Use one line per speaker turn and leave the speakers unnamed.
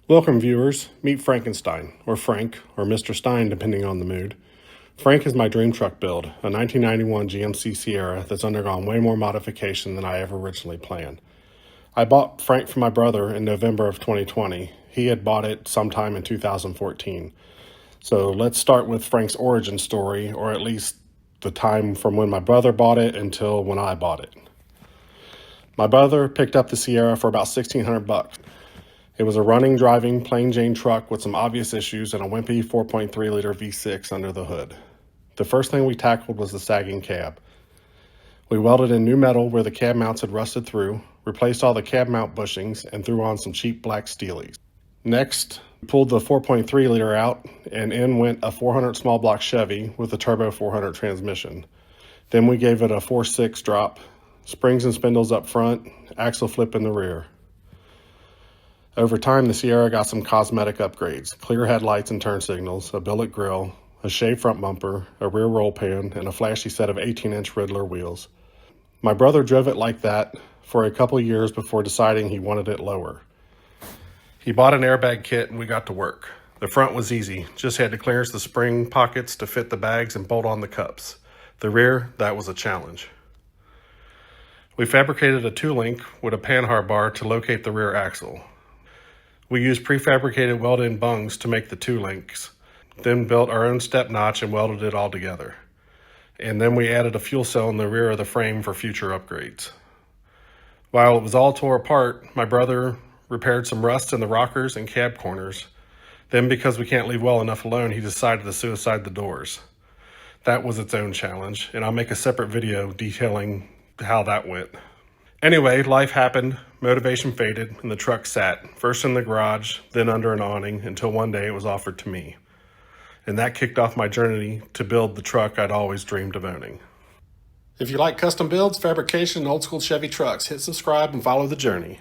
Welcome, viewers. Meet Frankenstein, or Frank, or Mr. Stein, depending on the mood. Frank is my dream truck build, a 1991 GMC Sierra that's undergone way more modification than I ever originally planned. I bought Frank from my brother in November of 2020. He had bought it sometime in 2014. So let's start with Frank's origin story, or at least the time from when my brother bought it until when I bought it. My brother picked up the Sierra for about $1,600. It was a running, driving, plain Jane truck with some obvious issues and a wimpy 4.3-liter V6 under the hood. The first thing we tackled was the sagging cab. We welded in new metal where the cab mounts had rusted through, replaced all the cab mount bushings, and threw on some cheap black steelies. Next, we pulled the 4.3-liter out, and in went a 400 small block Chevy with a turbo 400 transmission. Then we gave it a 4.6 drop, springs and spindles up front, axle flip in the rear. Over time, the Sierra got some cosmetic upgrades: clear headlights and turn signals, a billet grille, a shaved front bumper, a rear roll pan, and a flashy set of 18-inch Riddler wheels. My brother drove it like that for a couple years before deciding he wanted it lower. He bought an airbag kit and we got to work. The front was easy, just had to clearance the spring pockets to fit the bags and bolt on the cups. The rear, that was a challenge. We fabricated a 2-link with a panhard bar to locate the rear axle. We used prefabricated welded-in bungs to make the 2 links, then built our own step notch and welded it all together. And then we added a fuel cell in the rear of the frame for future upgrades. While it was all tore apart, my brother repaired some rust in the rockers and cab corners. Then, because we can't leave well enough alone, he decided to suicide the doors. That was its own challenge, and I'll make a separate video detailing how that went. Anyway, life happened, motivation faded, and the truck sat, first in the garage, then under an awning, until one day it was offered to me. And that kicked off my journey to build the truck I'd always dreamed of owning. If you like custom builds, fabrication, and old school Chevy trucks, hit subscribe and follow the journey.